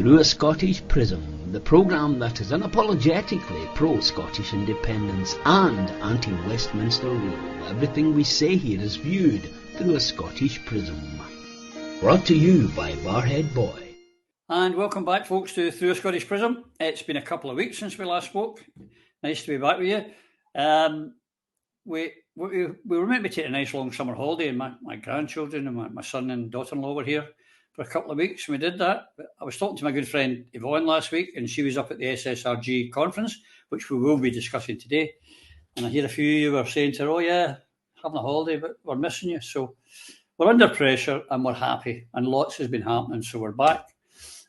Through a Scottish Prism, the programme that is unapologetically pro-Scottish independence and anti-Westminster rule. Everything we say here is viewed through a Scottish Prism. Brought to you by Barhead Boy. And welcome back, folks, to Through a Scottish Prism. It's been a couple of weeks since we last spoke. Nice to be back with you. We were meant to take a nice long summer holiday, and my grandchildren and my son and daughter-in-law were here for a couple of weeks, and we did that. But I was talking to my good friend Yvonne last week, and she was up at the SSRG conference, which we will be discussing today. And I hear a few of you were saying to her, oh yeah, having a holiday, but we're missing you. So we're under pressure and we're happy, and lots has been happening, so we're back.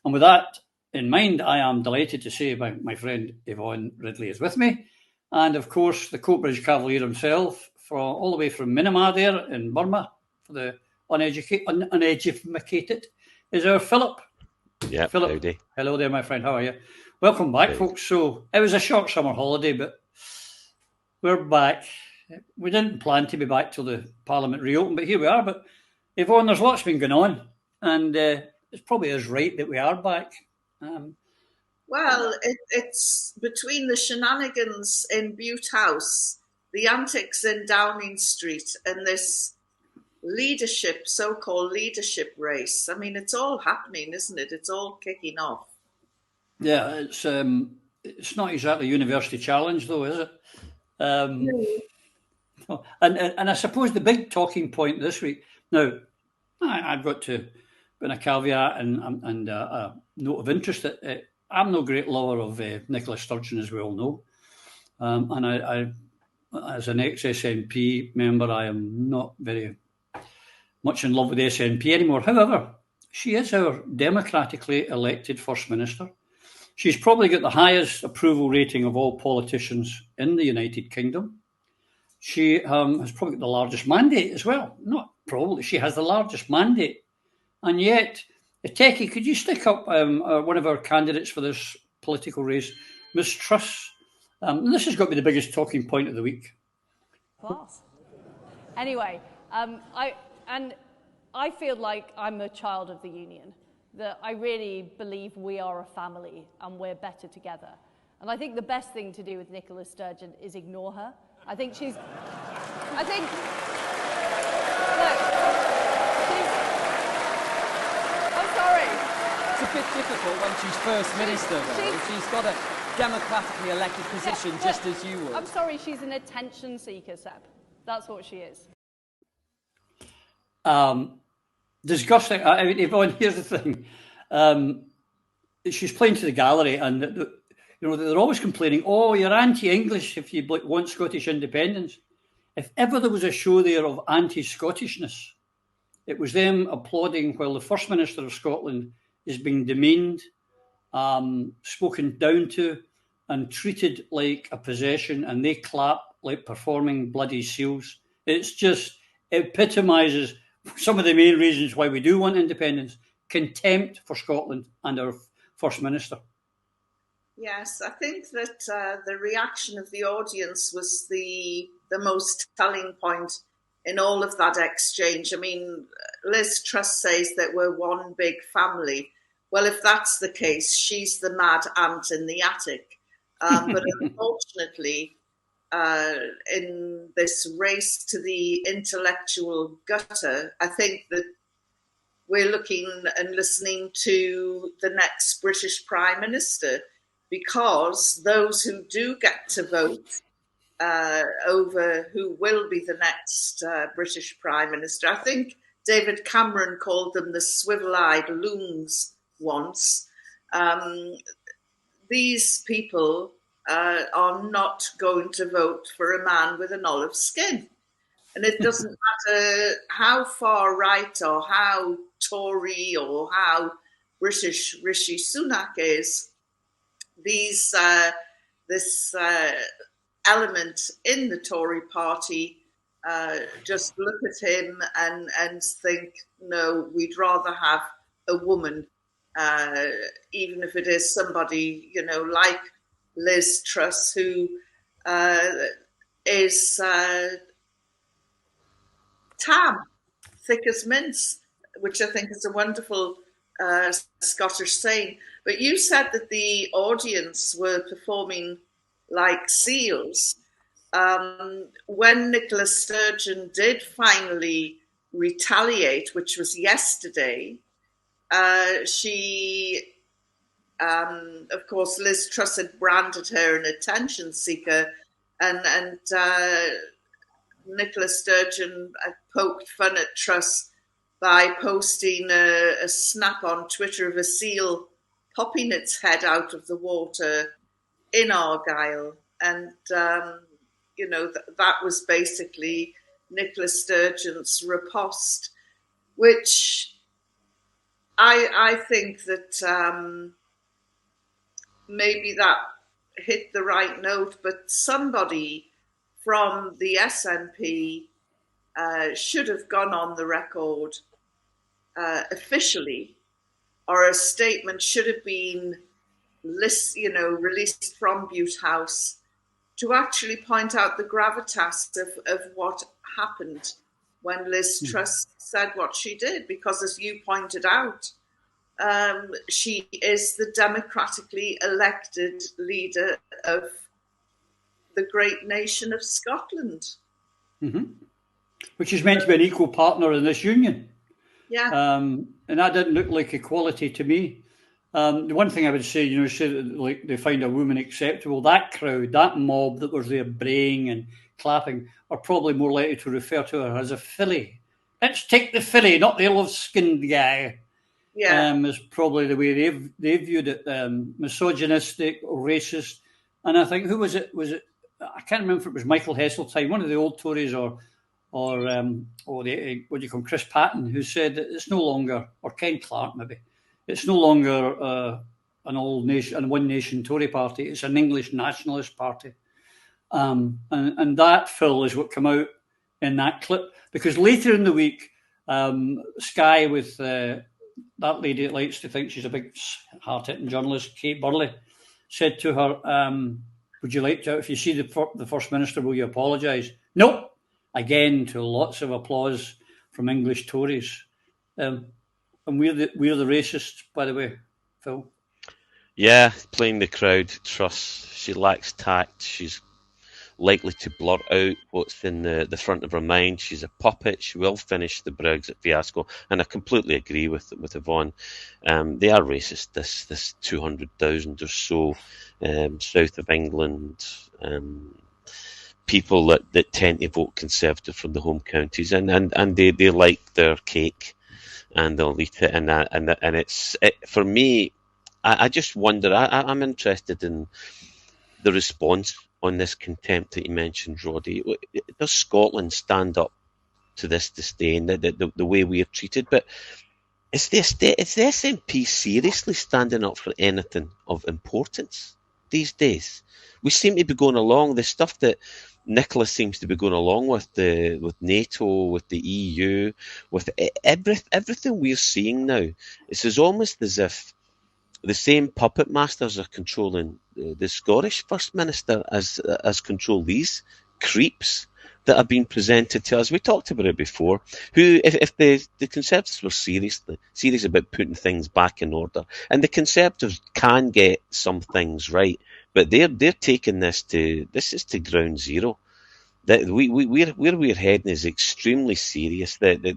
And with that in mind, I am delighted to say my friend Yvonne Ridley is with me. And of course, the Coatbridge Cavalier himself, all the way from Myanmar there in Burma, for the uneducated, is our Philip. Yeah, Philip. howdy. Hello there, my friend. How are you? Welcome back, folks. So it was a short summer holiday, but we're back. We didn't plan to be back till the Parliament reopened, but here we are. But Yvonne, there's lots been going on, and it's probably is right that we are back. Well, it's between the shenanigans in Bute House, the antics in Downing Street, and this so-called leadership race. I mean, it's all happening, isn't it? It's all kicking off. Yeah, it's not exactly a university challenge, though, is it? No. And I suppose the big talking point this week. Now, I've got to put in a caveat and a note of interest that I'm no great lover of Nicola Sturgeon, as we all know, and I, as an ex-SNP member, I am not very much in love with the SNP anymore. However, she is our democratically elected First Minister. She's probably got the highest approval rating of all politicians in the United Kingdom. She has probably got the largest mandate as well. Not probably, she has the largest mandate. And yet, Techie, could you stick up one of our candidates for this political race, Ms. Truss? This has got to be the biggest talking point of the week. Class. Anyway, I feel like I'm a child of the union, that I really believe we are a family and we're better together. And I think the best thing to do with Nicola Sturgeon is ignore her. I think look, I'm sorry. It's a bit difficult when she's First Minister, though. She's got a democratically elected position, just as you would. I'm sorry, she's an attention seeker, Seb. That's what she is. Disgusting. I mean, Yvonne, here's the thing. She's playing to the gallery, and they're always complaining, oh, you're anti-English if you want Scottish independence. If ever there was a show there of anti-Scottishness, it was them applauding while the First Minister of Scotland is being demeaned, spoken down to, and treated like a possession, and they clap like performing bloody seals. It's just epitomises some of the main reasons why we do want independence: contempt for Scotland and our First Minister. Yes, I think that the reaction of the audience was the most telling point in all of that exchange. I mean, Liz Truss says that we're one big family. Well, if that's the case, she's the mad ant in the attic. But unfortunately, in this race to the intellectual gutter, I think that we're looking and listening to the next British Prime Minister, because those who do get to vote over who will be the next British Prime Minister, I think David Cameron called them the swivel-eyed loons once. These people are not going to vote for a man with an olive skin. And it doesn't matter how far right or how Tory or how British Rishi Sunak is, this element in the Tory party just look at him and think, no, we'd rather have a woman, even if it is somebody, like Liz Truss, who is tam, thick as mince, which I think is a wonderful Scottish saying. But you said that the audience were performing like seals. When Nicola Sturgeon did finally retaliate, which was yesterday, she, of course, Liz Truss had branded her an attention seeker, and Nicola Sturgeon poked fun at Truss by posting a snap on Twitter of a seal popping its head out of the water in Argyll. And, that was basically Nicola Sturgeon's riposte, which I think that maybe that hit the right note, but somebody from the SNP should have gone on the record officially, or a statement should have been released from Bute House to actually point out the gravitas of what happened when Liz Truss said what she did, because as you pointed out, she is the democratically elected leader of the great nation of Scotland. Mm-hmm. Which is meant to be an equal partner in this union. Yeah. And that didn't look like equality to me. The one thing I would say, like they find a woman acceptable. That crowd, that mob that was there braying and clapping, are probably more likely to refer to her as a filly. Let's take the filly, not the olive-skinned guy. Yeah. Is probably the way they viewed it. Misogynistic, racist. And I think, who was it? I can't remember if it was Michael Heseltine, one of the old Tories, or what do you call him, Chris Patton, who said that it's no longer, or Ken Clark maybe, it's no longer an all nation and one nation Tory party. It's an English nationalist party, and that, Phil, is what came out in that clip. Because later in the week, Sky with that lady that likes to think she's a big hard-hitting journalist, Kate Burley, said to her, "Would you like to? If you see the First Minister, will you apologise?" Nope. Again, to lots of applause from English Tories. And we're the racists, by the way, Phil. Yeah, playing the crowd. Truss, she lacks tact. She's likely to blurt out what's in the front of her mind. She's a puppet. She will finish the Brexit fiasco. And I completely agree with Yvonne. They are racist, this 200,000 or so south of England people that tend to vote Conservative from the home counties, and they like their cake and they'll eat it, and it's for me. I just wonder. I'm interested in the response on this contempt that you mentioned, Roddy. Does Scotland stand up to this disdain, the way we are treated? But is the SNP seriously standing up for anything of importance these days? We seem to be going along the stuff that Nicola seems to be going along with NATO, with the EU, with everything we're seeing now. It's almost as if the same puppet masters are controlling the Scottish First Minister as control these creeps that have been presented to us. We talked about it before. Who, if the Conservatives were serious about putting things back in order, and the Conservatives can get some things right, but they're taking this to ground zero. That where we're heading is extremely serious. The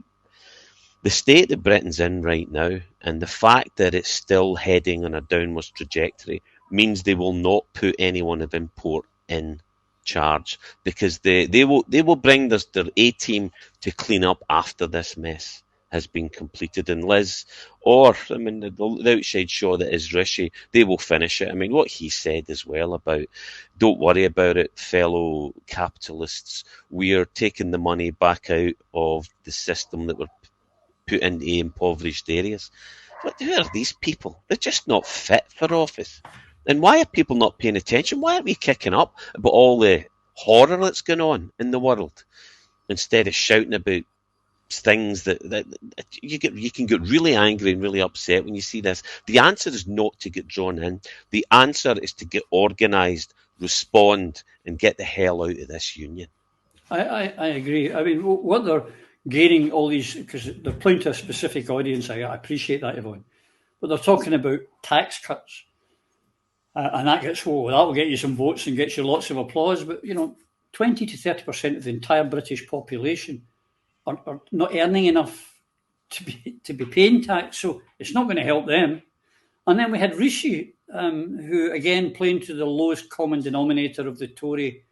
state that Britain's in right now, and the fact that it's still heading on a downwards trajectory, means they will not put anyone of import in charge, because they will bring their A-team to clean up after this mess has been completed. And Liz, the outside shot that is Rishi, they will finish it. I mean, what he said as well about, don't worry about it, fellow capitalists. We are taking the money back out of the system that we're put into impoverished areas. But who are these people? They're just not fit for office. And why are people not paying attention? Why aren't we kicking up about all the horror that's going on in the world, instead of shouting about things that you can get really angry and really upset when you see this? The answer is not to get drawn in. The answer is to get organised, respond, and get the hell out of this union. I agree. I mean, what they're gaining all these, because they're playing to a specific audience. I appreciate that, Yvonne. but they're talking about tax cuts. And that gets, that will get you some votes and gets you lots of applause. But, 20 to 30% of the entire British population are not earning enough to be paying tax, so it's not going to help them. And then we had Rishi, who, again, playing to the lowest common denominator of the Tory,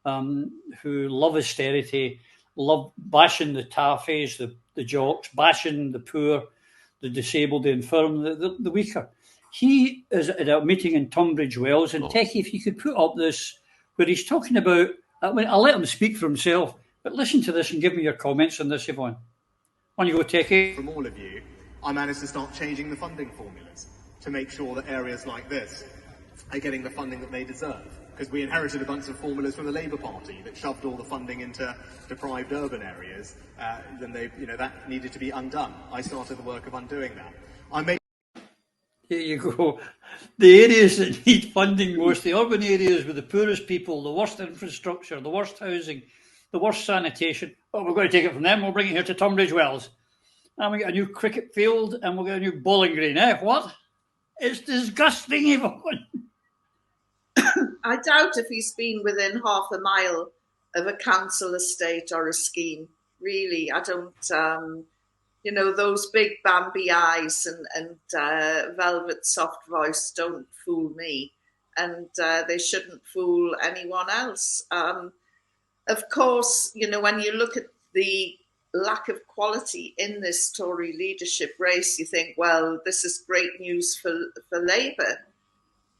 who love austerity, love bashing the taffies, the jocks, bashing the poor, the disabled, the infirm, the weaker. He is at a meeting in Tunbridge Wells, and Techie, if you could put up this, where he's talking about, I'll let him speak for himself, but listen to this and give me your comments on this, Yvonne. On you go, Techie. From all of you, I managed to start changing the funding formulas to make sure that areas like this are getting the funding that they deserve. Because we inherited a bunch of formulas from the Labour Party that shoved all the funding into deprived urban areas, then that needed to be undone. I started the work of undoing that. Here you go. The areas that need funding most, the urban areas with the poorest people, the worst infrastructure, the worst housing, the worst sanitation. Oh, we're going to take it from them. We'll bring it here to Tunbridge Wells. And we get a new cricket field and we'll get a new bowling green. What? It's disgusting, Yvonne. I doubt if he's been within half a mile of a council estate or a scheme. Really, I don't... those big Bambi eyes and velvet soft voice don't fool me, and they shouldn't fool anyone else. Of course, when you look at the lack of quality in this Tory leadership race, you think, well, this is great news for Labour.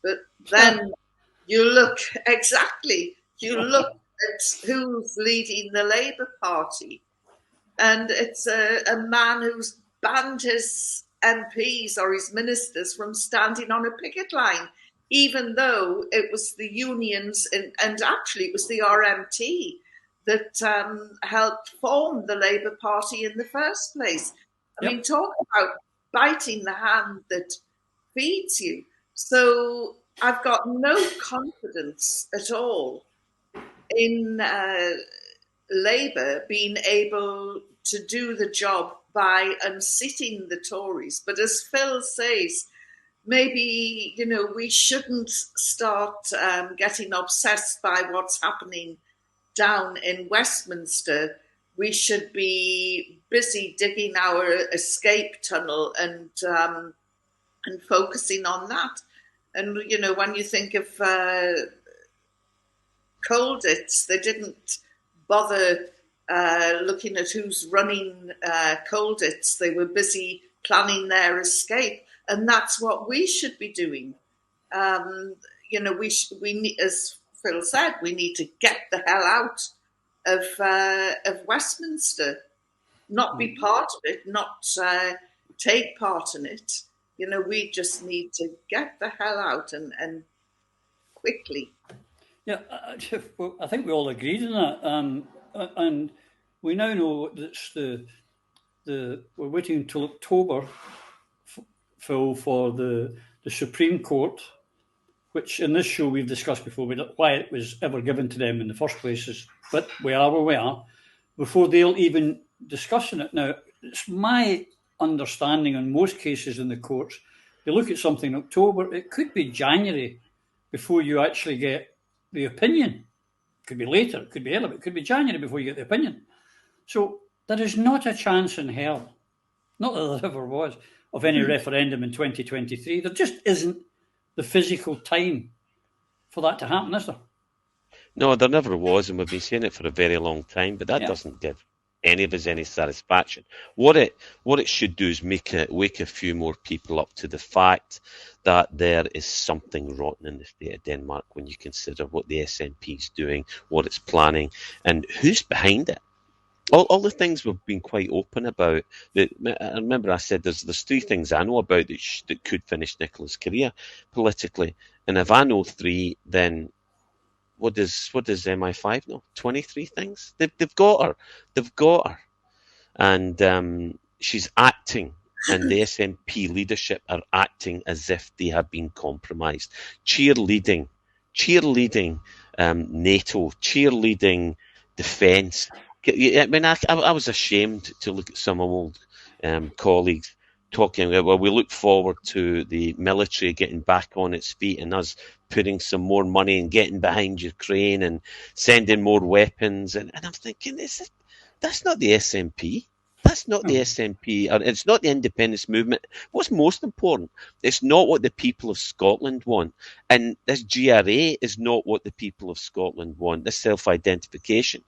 But then you look at who's leading the Labour Party. And it's a man who's banned his MPs or his ministers from standing on a picket line, even though it was the unions and actually it was the RMT that helped form the Labour Party in the first place. I mean, talk about biting the hand that feeds you. So I've got no confidence at all in Labour being able to do the job by unseating the Tories. But as Phil says, maybe, we shouldn't start getting obsessed by what's happening down in Westminster. We should be busy digging our escape tunnel and focusing on that. And, when you think of Colditz, they didn't bother looking at who's running Colditz. They were busy planning their escape, and that's what we should be doing. We need, as Phil said, we need to get the hell out of Westminster, not be part of it, not take part in it. We just need to get the hell out and quickly. Yeah, I think we all agreed on that, and we now know that we're waiting until October, Phil, for the Supreme Court, which in this show we've discussed before, why it was ever given to them in the first place, but we are where we are, before they'll even discussing it. Now, it's my understanding in most cases in the courts, you look at something in October, it could be January before you actually get the opinion. It could be later, it could be earlier, it could be January before you get the opinion. So there is not a chance in hell, not that there ever was, of any referendum in 2023. There just isn't the physical time for that to happen, is there? No, there never was, and we've been saying it for a very long time, but that doesn't give any of us any satisfaction. What it should do is wake a few more people up to the fact that there is something rotten in the state of Denmark when you consider what the SNP is doing, what it's planning, and who's behind it. All the things we've been quite open about. I remember I said there's three things I know about that could finish Nicola's career politically, and if I know three, then what does MI5 know? 23 things. They've got her, and she's acting, and the SNP leadership are acting as if they have been compromised, cheerleading NATO, cheerleading defence. I mean, I was ashamed to look at some old colleagues talking about, well, we look forward to the military getting back on its feet and us putting some more money and getting behind Ukraine and sending more weapons. And I'm thinking, that's not the SNP. That's not the SNP. Or it's not the independence movement. What's most important, it's not what the people of Scotland want. And this GRA is not what the people of Scotland want, this self-identification.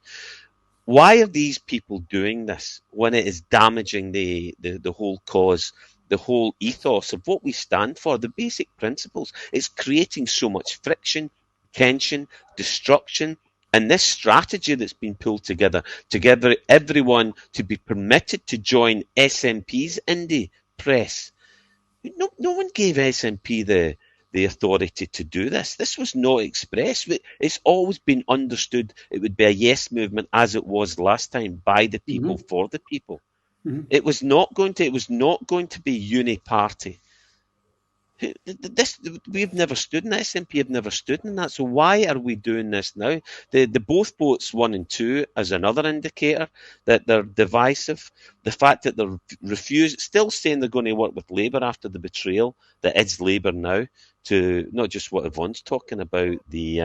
Why are these people doing this when it is damaging the whole cause, the whole ethos of what we stand for, the basic principles? It's creating so much friction, tension, destruction, and this strategy that's been pulled together to get everyone to be permitted to join SNP's indie press. No one gave SNP the authority to do this. This was not expressed. It's always been understood it would be a yes movement, as it was last time, by the people, for the people. It was not going to be uni-party. We've never stood in that. SNP have never stood in that. So why are we doing this now? The both votes 1 and 2 as another indicator that they're divisive. The fact that they're still saying they're going to work with Labour after the betrayal that is Labour now, to not just what Yvonne's talking about, the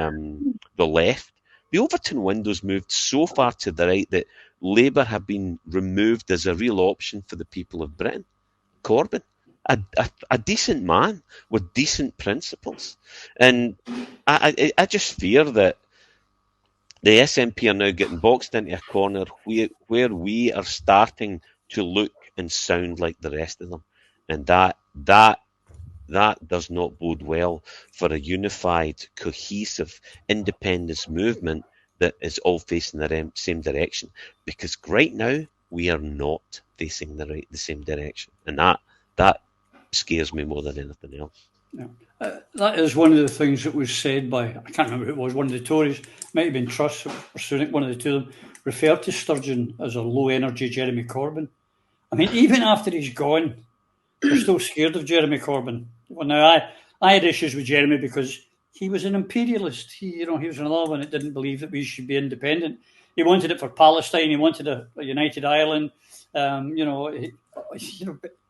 left. The Overton window's moved so far to the right that Labour have been removed as a real option for the people of Britain. Corbyn. A decent man with decent principles. And I just fear that the SNP are now getting boxed into a corner where we are starting to look and sound like the rest of them. And that does not bode well for a unified, cohesive independence movement that is all facing the same direction. Because right now, we are not facing the same direction. And that scares me more than anything else. Yeah. That is one of the things that was said by, I can't remember who it was, one of the Tories, might have been Truss or Sunak, one of the two of them, referred to Sturgeon as a low-energy Jeremy Corbyn. I mean, even after he's gone, they're still scared of Jeremy Corbyn. Well, now, I had issues with Jeremy because he was an imperialist. He was another one that didn't believe that we should be independent. He wanted it for Palestine. He wanted a united Ireland.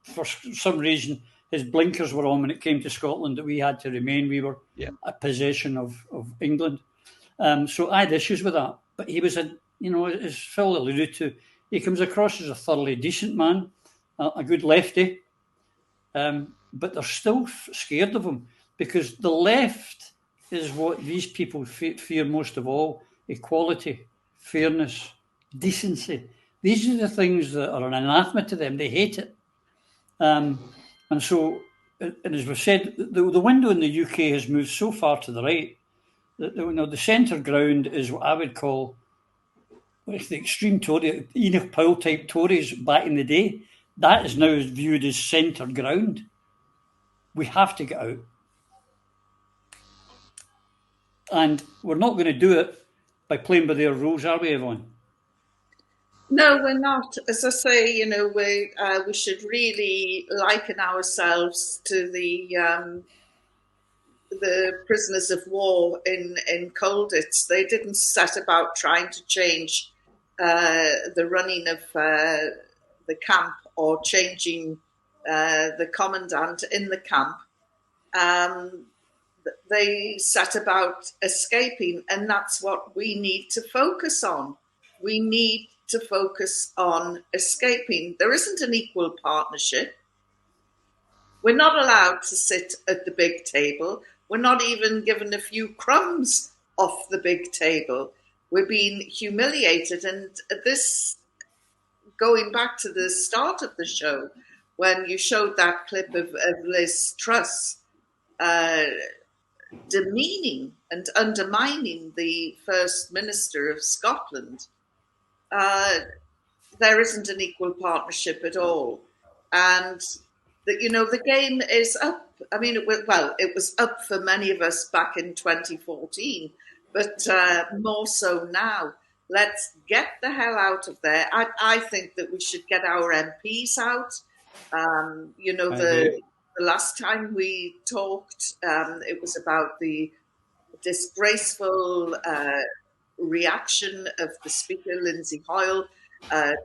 For some reason, his blinkers were on when it came to Scotland, that we had to remain. We were a possession of England. So I had issues with that. But he was, as Phil alluded to, he comes across as a thoroughly decent man, a good lefty. But they're still scared of him because the left is what these people fear most of all: equality, fairness, decency. These are the things that are an anathema to them. They hate it. And as we've said, the window in the UK has moved so far to the right that the centre ground is what I would call the extreme Tory, Enoch Powell type Tories back in the day. That is now viewed as centre ground. We have to get out. And we're not going to do it by playing by their rules, are we, Yvonne? No, we're not. As I say, we should really liken ourselves to the prisoners of war in Colditz. They didn't set about trying to change the running of the camp or changing the commandant in the camp. They set about escaping, and that's what we need to focus on. We need to focus on escaping. There isn't an equal partnership. We're not allowed to sit at the big table. We're not even given a few crumbs off the big table. We're being humiliated. And this, going back to the start of the show, when you showed that clip of Liz Truss demeaning and undermining the First Minister of Scotland, there isn't an equal partnership at all. And the game is up. I mean, it was up for many of us back in 2014, but more so now. Let's get the hell out of there. I think that we should get our MPs out. The last time we talked, it was about the disgraceful reaction of the Speaker, Lindsay Hoyle,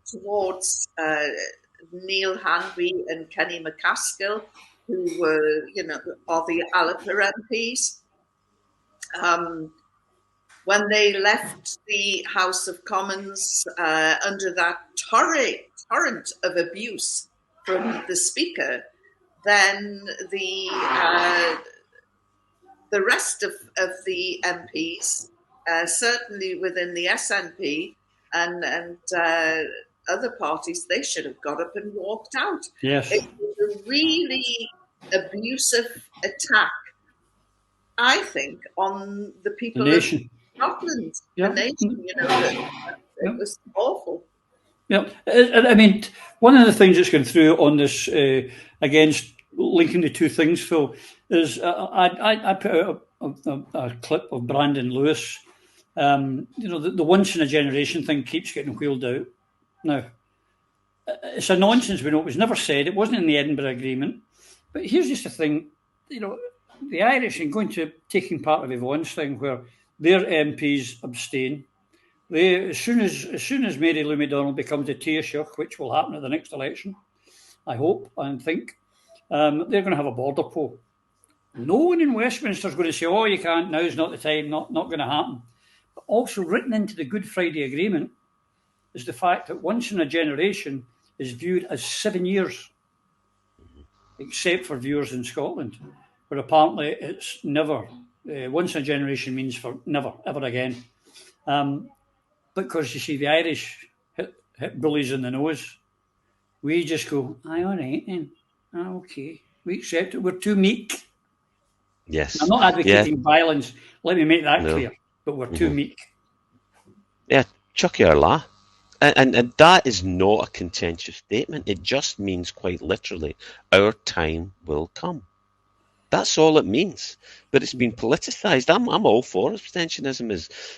towards Neil Hanby and Kenny McCaskill, who were, are the Alipur MPs. When they left the House of Commons under that torrent of abuse from the Speaker, then the rest of the MPs, certainly within the SNP and other parties, they should have got up and walked out. Yes. It was a really abusive attack, I think, on the people of Scotland, the nation. It was awful. Yeah, I mean, one of the things that's going through on this, against linking the two things, Phil, is I put out a clip of Brandon Lewis. The once in a generation thing keeps getting wheeled out. Now, it's a nonsense. We know it was never said. It wasn't in the Edinburgh Agreement. But here's just the thing. The Irish are going to taking part of Yvonne's thing where their MPs abstain. As soon as Mary Lou McDonald becomes a Taoiseach, which will happen at the next election, I hope and think, they're going to have a border poll. No one in Westminster is going to say, "Oh, you can't. Now's not the time. Not going to happen." But also written into the Good Friday Agreement is the fact that once in a generation is viewed as 7 years, except for viewers in Scotland, where apparently it's never. Once in a generation means for never, ever again. Because you see, the Irish hit bullies in the nose. We just go, aye, all right then. Okay. We accept it. We're too meek. Yes. I'm not advocating violence. Let me make that clear. But we're too meek. Yeah, chucky or la. And that is not a contentious statement. It just means quite literally, our time will come. That's all it means. But it's been politicised. I'm all for abstentionism,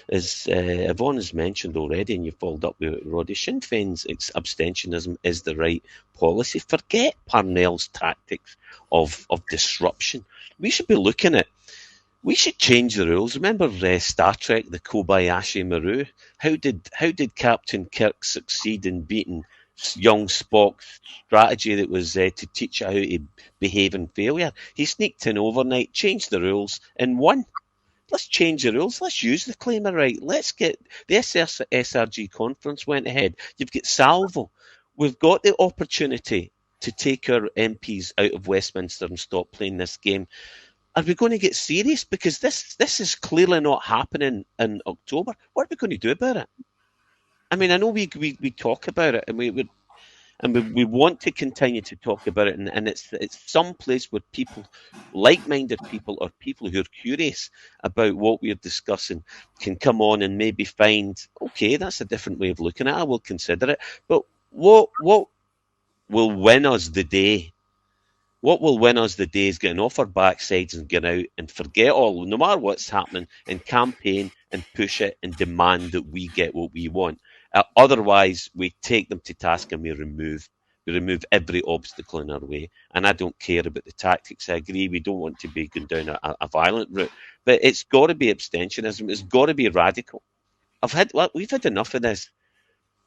as Yvonne has mentioned already, and you followed up with Roddy. Sinn Féin's abstentionism is the right policy. Forget Parnell's tactics of disruption. We should be looking at, we should change the rules. Remember Star Trek, the Kobayashi Maru? How did Captain Kirk succeed in beating young Spock's strategy that was to teach you how to behave in failure? He sneaked in overnight, changed the rules, and won. Let's change the rules. Let's use the claim of right. Let's get the SRG conference went ahead. You've got Salvo. We've got the opportunity to take our MPs out of Westminster and stop playing this game. Are we going to get serious? Because this is clearly not happening in October. What are we going to do about it? I mean, I know we talk about it, and we want to continue to talk about it, and it's some place where people, like-minded people, or people who are curious about what we're discussing, can come on and maybe find, okay, that's a different way of looking at it. I will consider it. But what will win us the day? What will win us the day is getting off our backsides and get out and forget all, no matter what's happening, and campaign and push it and demand that we get what we want. Otherwise, we take them to task and we remove every obstacle in our way. And I don't care about the tactics. I agree, we don't want to be going down a violent route. But it's got to be abstentionism. It's got to be radical. We've had enough of this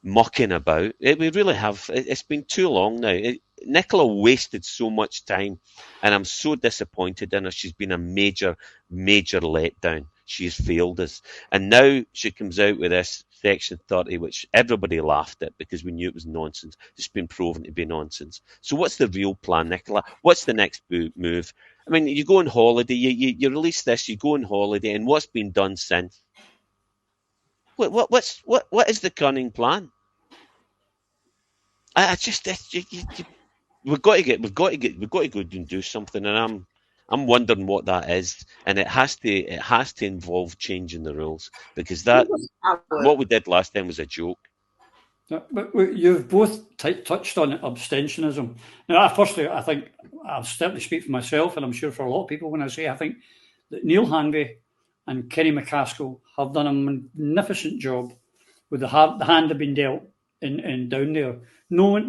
mucking about. We really have. It's been too long now. Nicola wasted so much time, and I'm so disappointed in her. She's been a major, major letdown. She's failed us. And now she comes out with this Section 30, which everybody laughed at because we knew it was nonsense. It's been proven to be nonsense. So what's the real plan, Nicola? What's the next move? I mean, you go on holiday, you release this, you go on holiday, and what's been done since? What is the cunning plan? We've got to go and do something, and I'm wondering what that is, and it has to involve changing the rules, because what we did last time was a joke. But you've both touched on abstentionism. Now, firstly, I think I'll certainly speak for myself, and I'm sure for a lot of people when I say I think that Neil Hanby and Kenny McCaskill have done a magnificent job with the hand they've been dealt in down there. No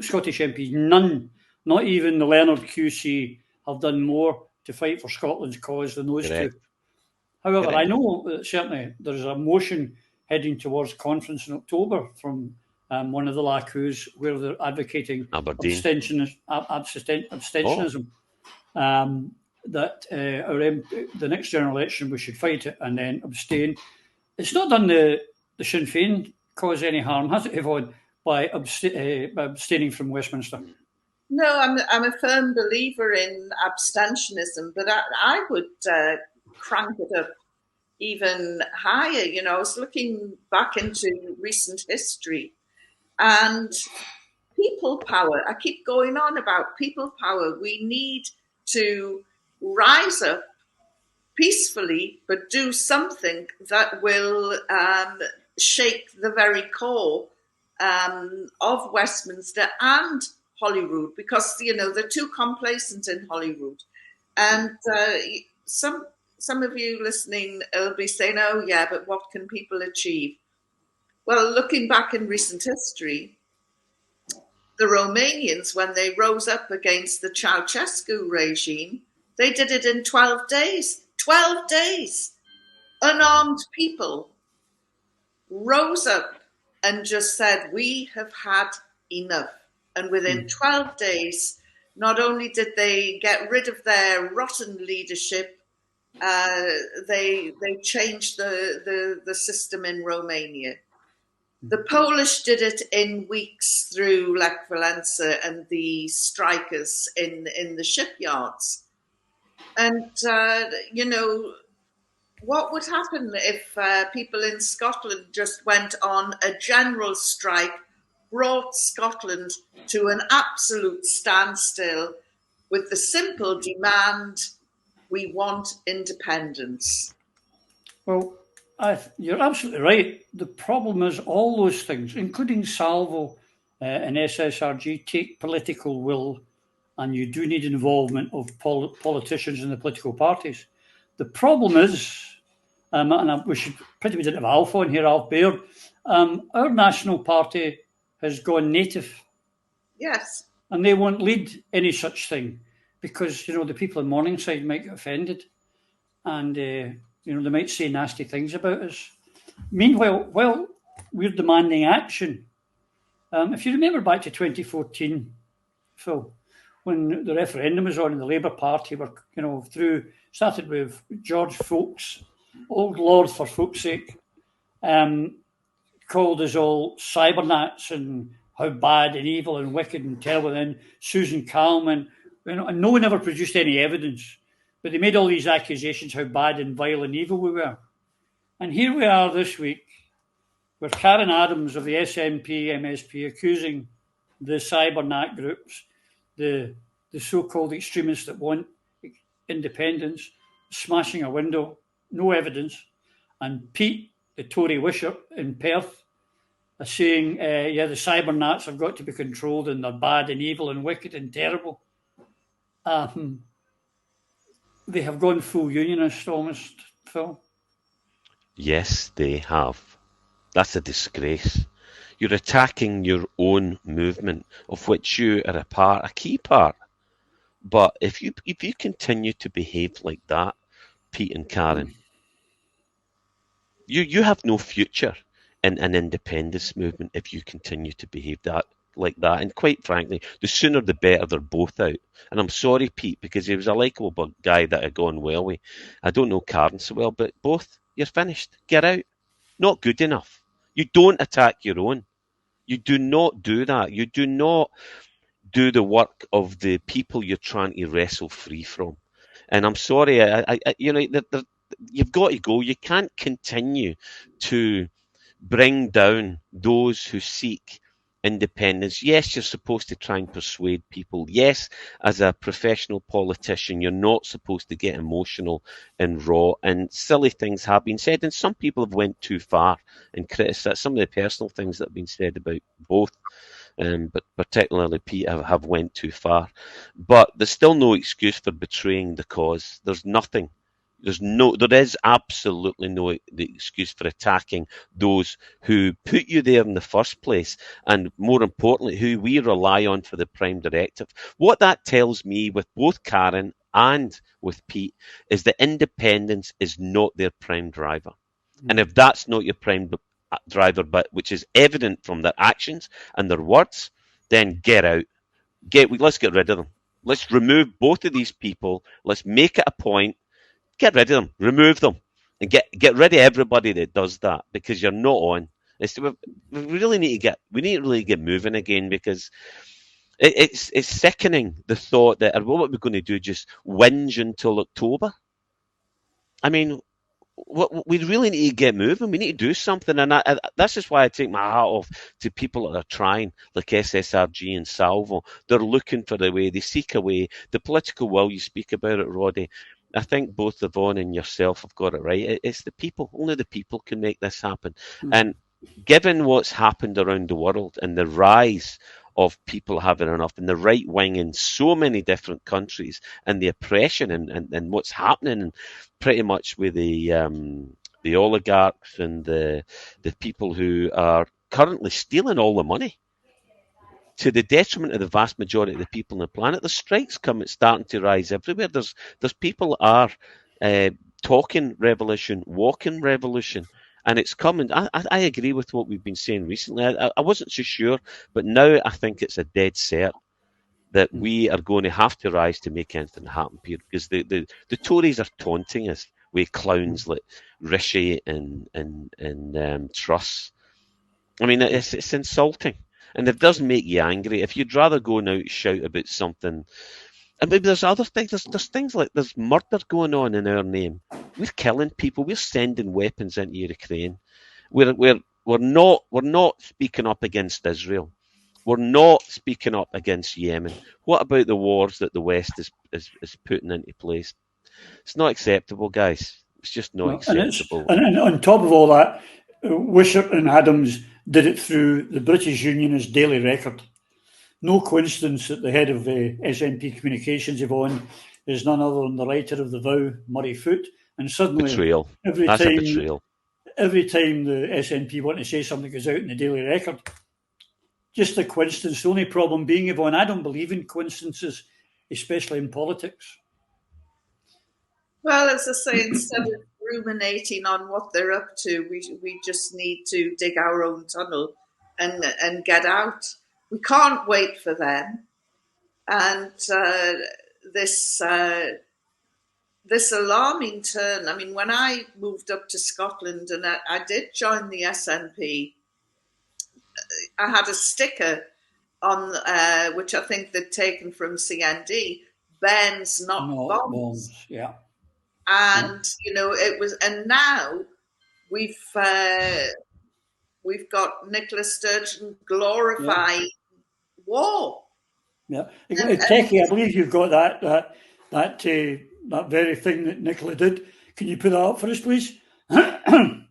Scottish MPs, none, not even the Leonard QC, have done more to fight for Scotland's cause than those two. However, I know that certainly there's a motion heading towards conference in October from one of the LACUs, where they're advocating Aberdeen. abstentionism. That the next general election we should fight it and then abstain. It's not done the Sinn Féin cause any harm, has it, Yvonne, by abstaining from Westminster? No, I'm a firm believer in abstentionism, but I would crank it up even higher. You know, I was looking back into recent history, and people power. I keep going on about people power. We need to rise up peacefully, but do something that will shake the very core of Westminster and Holyrood, because they're too complacent in Holyrood. And some of you listening will be saying, "Oh yeah, but what can people achieve?" Well, looking back in recent history, the Romanians, when they rose up against the Ceausescu regime, they did it in 12 days. 12 days! Unarmed people rose up and just said, "We have had enough." And within 12 days, not only did they get rid of their rotten leadership, they changed the system in Romania. The Polish did it in weeks through Lech Walesa and the strikers in the shipyards. And, what would happen if people in Scotland just went on a general strike, brought Scotland to an absolute standstill with the simple demand, we want independence? Well, you're absolutely right. The problem is all those things, including Salvo and SSRG, take political will, and you do need involvement of politicians in the political parties. The problem is, and we should pretty much have Alf on here, Alf Baird, our national party has gone native. Yes. And they won't lead any such thing because, the people in Morningside might get offended and, they might say nasty things about us. Meanwhile, while we're demanding action, if you remember back to 2014, Phil, when the referendum was on and the Labour Party were, started with George Folks, old Lord for fuck's sake, called us all cybernats and how bad and evil and wicked and terrible. And then Susan Calman, and no one ever produced any evidence, but they made all these accusations how bad and vile and evil we were. And here we are this week with Karen Adams of the SNP MSP accusing the cybernat groups, the so-called extremists that want independence, smashing a window, no evidence, and Pete, the Tory Wishart in Perth, saying, the cybernats have got to be controlled and they're bad and evil and wicked and terrible. They have gone full unionist almost, Phil. Yes, they have. That's a disgrace. You're attacking your own movement, of which you are a key part. But if you continue to behave like that, Pete and Karen, you have no future in an independence movement if you continue to behave like that. And quite frankly, the sooner the better they're both out. And I'm sorry, Pete, because he was a likeable guy that had gone well with. I don't know Karen so well, but both, you're finished. Get out. Not good enough. You don't attack your own. You do not do that. You do not do the work of the people you're trying to wrestle free from. And I'm sorry, you've got to go. You can't continue to bring down those who seek independence. Yes, you're supposed to try and persuade people. Yes, as a professional politician, you're not supposed to get emotional and raw, and silly things have been said, and some people have went too far and criticised some of the personal things that have been said about both, but particularly Pete have went too far. But there's still no excuse for betraying the cause. There is absolutely no excuse for attacking those who put you there in the first place, and more importantly, who we rely on for the prime directive. What that tells me with both Karen and with Pete is that independence is not their prime driver. And if that's not your prime driver, but which is evident from their actions and their words, then get out. Let's get rid of them. Let's remove both of these people. Let's make it a point. Get rid of them. Remove them. And get rid of everybody that does that, because you're not on. We really need to really get moving again, because it's sickening, the thought that, what are we going to do, just whinge until October? I mean, we really need to get moving. We need to do something, and that's just why I take my hat off to people that are trying, like SSRG and Salvo. They're looking for a way. They seek a way. The political will, you speak about it, Roddy. I think both Yvonne and yourself have got it right. It's the people. Only the people can make this happen. Mm-hmm. And given what's happened around the world and the rise of people having enough, and the right wing in so many different countries, and the oppression and what's happening, and pretty much with the oligarchs and the people who are currently stealing all the money to the detriment of the vast majority of the people on the planet. There's strikes starting to rise everywhere. There's people are talking revolution, walking revolution. And it's coming. I agree with what we've been saying recently. I wasn't so sure, but now I think it's a dead cert that we are going to have to rise to make anything happen here, because the Tories are taunting us with clowns like Rishi and Truss. I mean, it's insulting, and it does make you angry. If you'd rather go out and shout about something. And maybe there's other things. There's things like there's murder going on in our name. We're killing people. We're sending weapons into Ukraine. We're not speaking up against Israel. We're not speaking up against Yemen. What about the wars that the West is putting into place? It's not acceptable, guys. It's just not acceptable. And on top of all that, Wishart and Adams did it through the British Unionist Daily Record. No coincidence that the head of SNP Communications, Yvonne, is none other than the writer of The Vow, Murray Foote. And suddenly, betrayal. That's a betrayal. Every time the SNP want to say something goes out in the Daily Record, just a coincidence. The only problem being, Yvonne, I don't believe in coincidences, especially in politics. Well, as I say, instead of ruminating on what they're up to, we just need to dig our own tunnel and get out. We can't wait for them. And this alarming turn, I mean, when I moved up to Scotland and I did join the SNP, I had a sticker on, which I think they'd taken from CND, Ben's not bombs. Yeah. And, you know, it was, and now we've got Nicola Sturgeon glorifying war. Yeah, Techie, I believe you've got that very thing that Nicola did. Can you put that up for us, please? Yeah.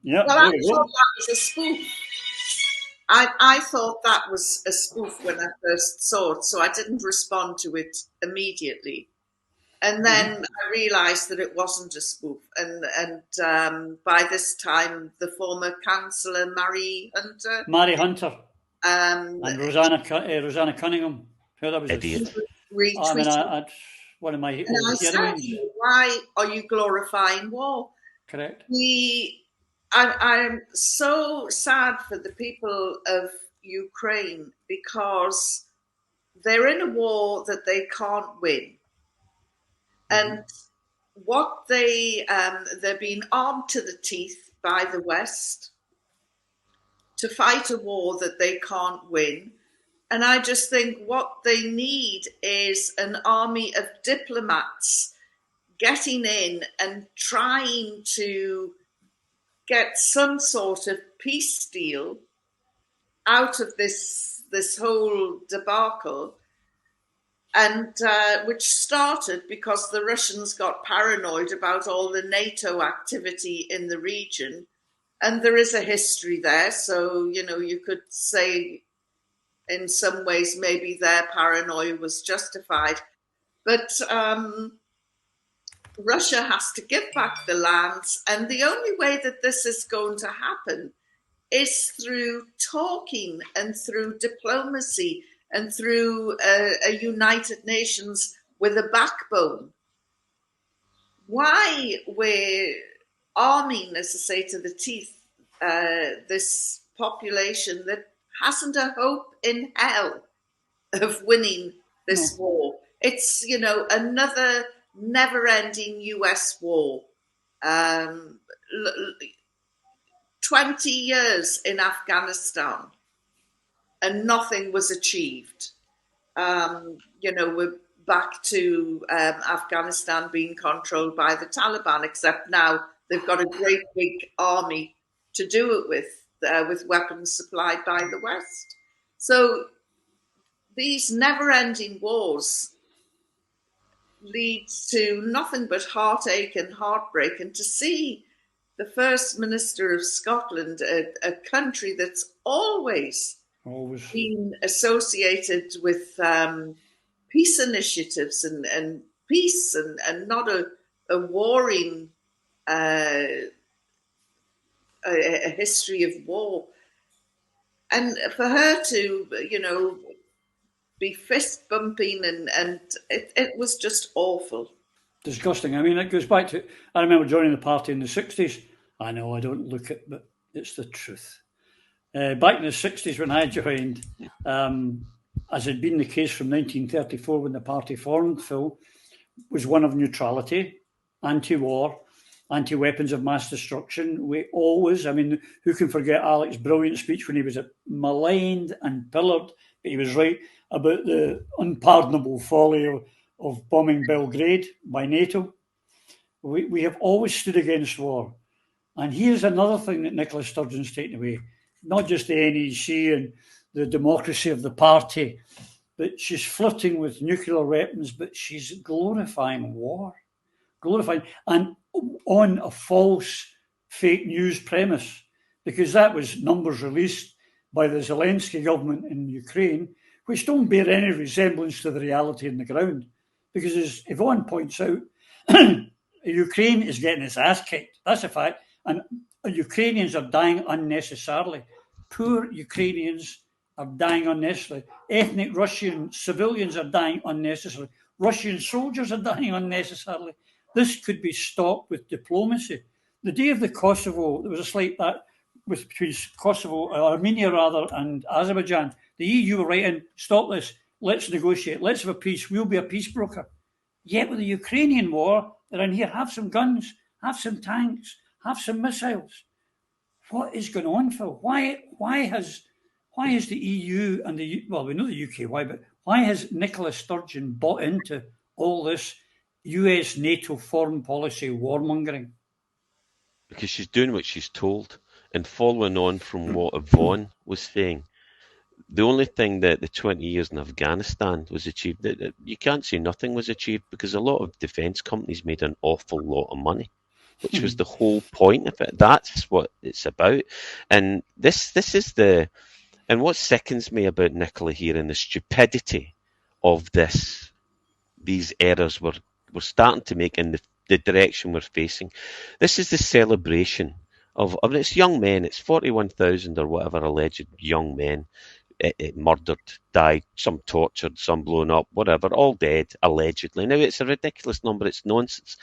Well, I thought that was a spoof. I thought that was a spoof when I first saw it, so I didn't respond to it immediately. And then I realised that it wasn't a spoof. And by this time, the former councillor, Mary Hunter, and Rosanna Cunningham. That was idiot. One of my. And I said, why are you glorifying war? Correct. I'm so sad for the people of Ukraine because they're in a war that they can't win. And what they're being armed to the teeth by the West to fight a war that they can't win. And I just think what they need is an army of diplomats getting in and trying to get some sort of peace deal out of this whole debacle. And which started because the Russians got paranoid about all the NATO activity in the region. And there is a history there. So, you know, you could say in some ways maybe their paranoia was justified. But Russia has to give back the lands. And the only way that this is going to happen is through talking and through diplomacy and through a United Nations with a backbone. Why we're arming, as I say, to the teeth this population that hasn't a hope in hell of winning this war. It's, another never-ending US war. 20 years in Afghanistan and nothing was achieved. We're back to Afghanistan being controlled by the Taliban, except now they've got a great big army to do it with weapons supplied by the West. So these never-ending wars lead to nothing but heartache and heartbreak. And to see the First Minister of Scotland, a country that's always been associated with peace initiatives and peace and not a warring a history of war. And for her to, be fist bumping and it was just awful. Disgusting. I mean, it goes back to, I remember joining the party in the 60s. I know I don't look it, but it's the truth. Back in the 60s when I joined, as had been the case from 1934 when the party formed, Phil, was one of neutrality, anti-war, anti-weapons of mass destruction. We always, who can forget Alec's brilliant speech when he was maligned and pillared, but he was right about the unpardonable folly of bombing Belgrade by NATO. We have always stood against war. And here's another thing that Nicola Sturgeon's taken away. Not just the NEC and the democracy of the party, but she's flirting with nuclear weapons, but she's glorifying war. Glorifying, and on a false fake news premise, because that was numbers released by the Zelensky government in Ukraine, which don't bear any resemblance to the reality on the ground. Because as Yvonne points out, Ukraine is getting its ass kicked. That's a fact. And Ukrainians are dying unnecessarily. Poor Ukrainians are dying unnecessarily. Ethnic Russian civilians are dying unnecessarily. Russian soldiers are dying unnecessarily. This could be stopped with diplomacy. The day of the Kosovo, there was a slight that between Kosovo, Armenia rather, and Azerbaijan. The EU were writing, stop this, let's negotiate, let's have a peace, we'll be a peace broker. Yet with the Ukrainian war, they're in here, have some guns, have some tanks, have some missiles. What is going on, Phil? Why has the EU and we know the UK why, but why has Nicola Sturgeon bought into all this US NATO foreign policy warmongering? Because she's doing what she's told. And following on from what Yvonne was saying, the only thing that the 20 years in Afghanistan was achieved, you can't say nothing was achieved, because a lot of defence companies made an awful lot of money, which was the whole point of it. That's what it's about. And this is and what sickens me about Nicola here and the stupidity of these errors we're starting to make in the direction we're facing. This is the celebration of it's young men, it's 41,000 or whatever alleged young men murdered, died, some tortured, some blown up, whatever, all dead, allegedly. Now, it's a ridiculous number, it's nonsense.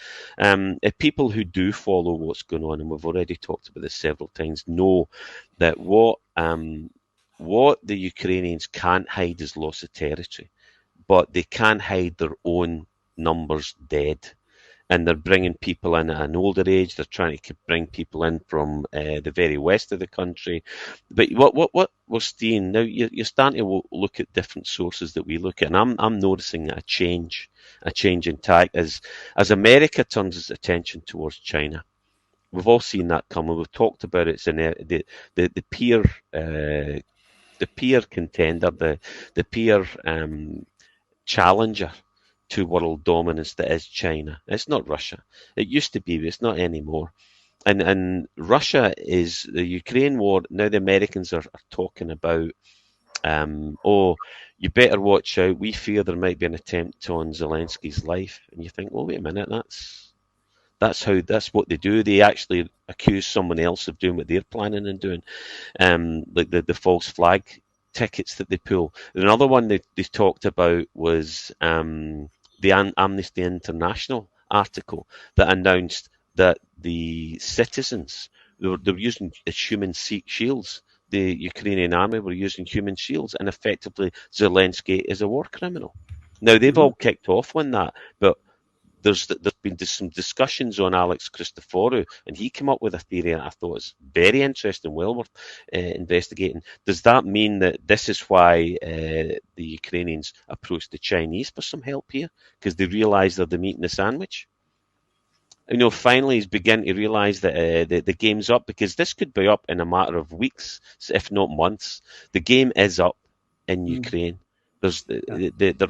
People who do follow what's going on, and we've already talked about this several times, know that what the Ukrainians can't hide is loss of territory, but they can hide their own numbers dead. And they're bringing people in at an older age. They're trying to bring people in from the very west of the country. But what we're seeing now, you're starting to look at different sources that we look at, and I'm noticing a change in tack as America turns its attention towards China. We've all seen that coming. We've talked about it. It's in the peer contender, the peer challenger to world dominance that is China. It's not Russia. It used to be, but it's not anymore. And Russia is the Ukraine war. Now the Americans are talking about, you better watch out. We fear there might be an attempt on Zelensky's life. And you think, well, wait a minute, that's what they do. They actually accuse someone else of doing what they're planning on doing, like the false flag tickets that they pull. Another one they talked about was the Amnesty International article that announced that the citizens they were using human shields. The Ukrainian army were using human shields, and effectively Zelensky is a war criminal. Now, they've all kicked off on that, but there's been some discussions on Alex Christoforou, and he came up with a theory that I thought was very interesting, well worth investigating. Does that mean that this is why the Ukrainians approached the Chinese for some help here? Because they realise they're the meat in the sandwich? Finally he's beginning to realise that the game's up, because this could be up in a matter of weeks, if not months. The game is up in Ukraine. There's the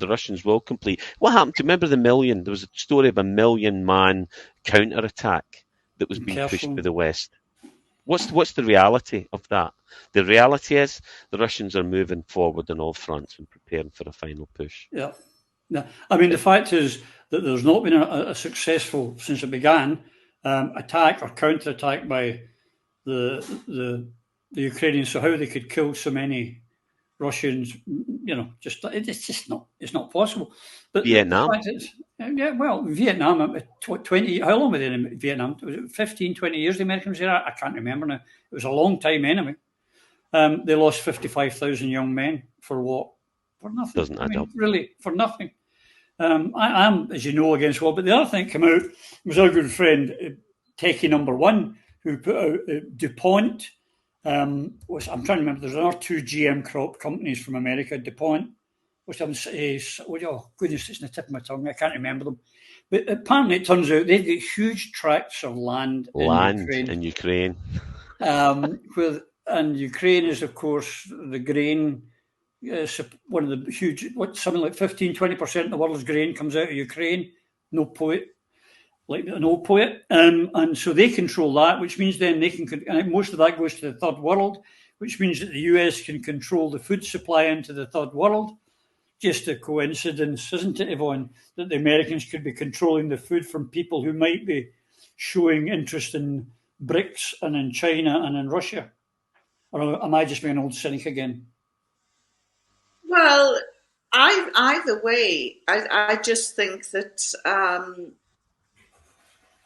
Russians will complete. What happened to, remember there was a story of a 1 million man counterattack that was being pushed by the West. What's the reality of that? The reality is the Russians are moving forward on all fronts and preparing for a final push. Yeah. I mean, the fact is that there's not been a successful, since it began, attack or counterattack by the Ukrainians. So how they could kill so many Russians, it's not possible. But Vietnam. Vietnam, 20, how long were they in Vietnam? Was it 15, 20 years the Americans were there? I can't remember now. It was a long time anyway. They lost 55,000 young men for what? For nothing. Doesn't add up. Really, for nothing. I am, as you know, against war. But the other thing that came out was our good friend, Techie Number One, who put out DuPont. I'm trying to remember. There's another 2 GM crop companies from America, DuPont, which goodness, it's on the tip of my tongue. I can't remember them. But apparently, it turns out they've got huge tracts of land in Ukraine. And Ukraine is, of course, the grain. One of the huge, something like 15-20% of the world's grain comes out of Ukraine. No poet, like an old poet, and so they control that, which means then they can, and most of that goes to the third world, which means that the US can control the food supply into the third world. Just a coincidence, isn't it, Yvonne, that the Americans could be controlling the food from people who might be showing interest in BRICS and in China and in Russia? Or am I just being an old cynic again? Well, either way, I just think that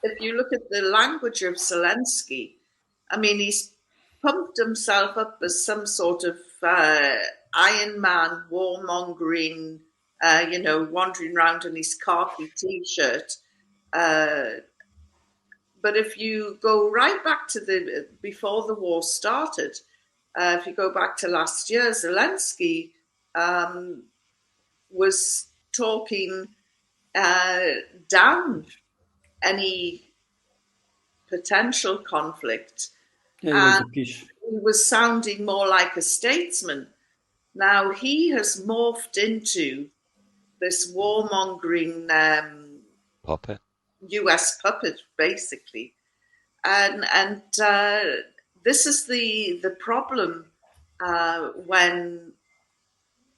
if you look at the language of Zelensky, I mean, he's pumped himself up as some sort of Iron Man, warmongering, wandering around in his khaki T-shirt. But if you go right back to before the war started, if you go back to last year, Zelensky was talking down any potential conflict. And he was sounding more like a statesman. Now he has morphed into this warmongering puppet, US puppet, basically, and this is the problem when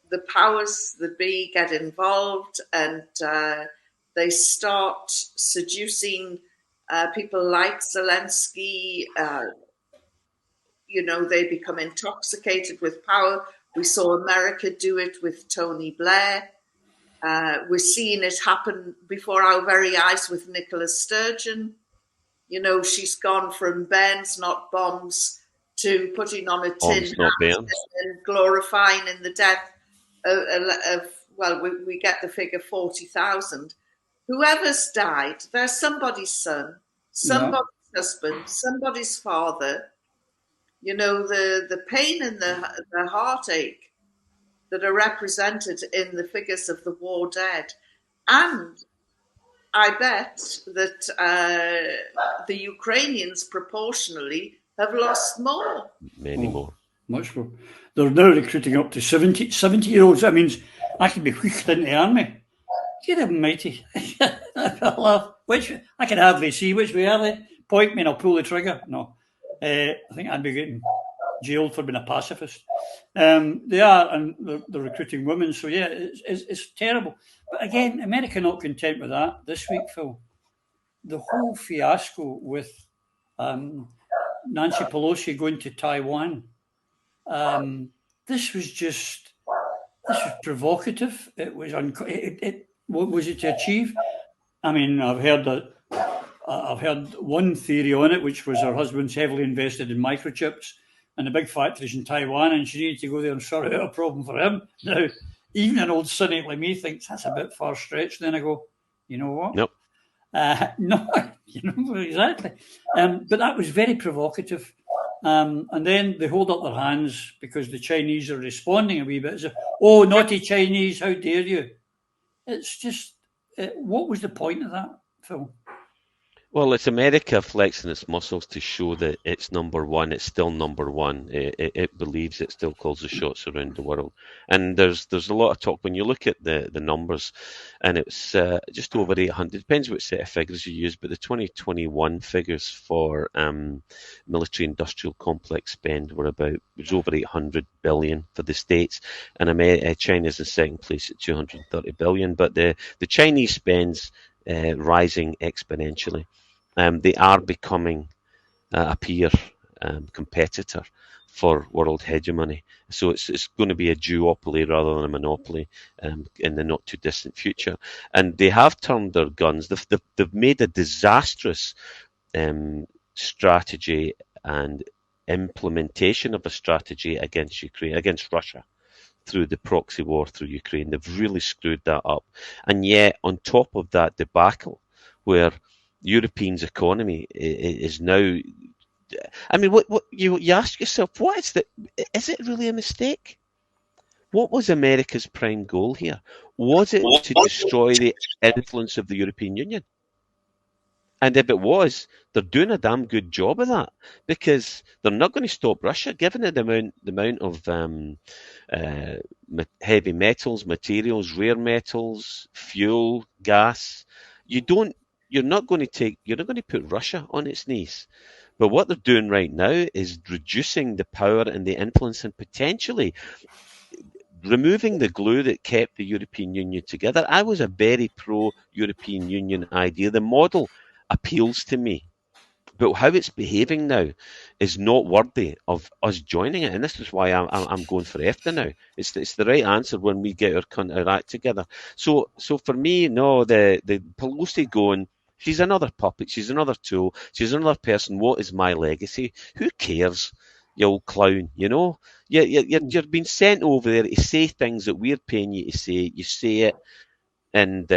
the powers that be get involved and they start seducing people like Zelensky. They become intoxicated with power. We saw America do it with Tony Blair. We're seeing it happen before our very eyes with Nicola Sturgeon. She's gone from Burns, not bombs, to putting on a tin hat and glorifying in the death we get the figure 40,000. Whoever's died, they're somebody's son, somebody's husband, somebody's father. The pain and the heartache that are represented in the figures of the war dead. And I bet that the Ukrainians proportionally have lost more. Many more. Much more. They're now recruiting up to 70-year-olds. That means I could be whisked into the army. Get him, mighty. Which I can hardly see. Which way are they? Point me and I'll pull the trigger. No. I think I'd be getting jailed for being a pacifist. They are, and they're recruiting women. So, yeah, it's terrible. But again, America not content with that. This week, Phil, the whole fiasco with Nancy Pelosi going to Taiwan, this was provocative. It was what was it to achieve? I mean, I've heard that I've heard one theory on it, which was her husband's heavily invested in microchips and the big factories in Taiwan, and she needed to go there and sort out a problem for him. Now, even an old cynic like me thinks that's a bit far stretched. Then I go, you know what? Nope. No, you know, exactly. But that was very provocative. And then they hold up their hands because the Chinese are responding a wee bit as if, oh, naughty Chinese, how dare you? It's just, what was the point of that, Phil? Well, it's America flexing its muscles to show that it's number one. It's still number one. It believes it still calls the shots around the world. And there's a lot of talk when you look at the numbers, and it's just over 800. Depends what set of figures you use, but the 2021 figures for military industrial complex spend were was over 800 billion for the States, and China's in second place at 230 billion. But the Chinese spends rising exponentially. They are becoming a peer competitor for world hegemony. So it's going to be a duopoly rather than a monopoly in the not too distant future. And they have turned their guns. They've made a disastrous strategy and implementation of a strategy against Ukraine, against Russia, through the proxy war through Ukraine. They've really screwed that up. And yet, on top of that debacle, where Europeans' economy is now, I mean, what you ask yourself, is it really a mistake? What was America's prime goal here? Was it to destroy the influence of the European Union? And if it was, they're doing a damn good job of that, because they're not going to stop Russia, given the amount of heavy metals, materials, rare metals, fuel, gas. You're not going to put Russia on its knees. But what they're doing right now is reducing the power and the influence, and potentially removing the glue that kept the European Union together. I was a very pro-European Union idea. The model appeals to me, but how it's behaving now is not worthy of us joining it, and this is why I'm going for EFTA now. It's the right answer when we get our act together. So for me, no, the Pelosi going, she's another puppet, she's another tool, she's another person. What is my legacy? Who cares, you old clown? You know, you're being sent over there to say things that we're paying you to say. You say it, and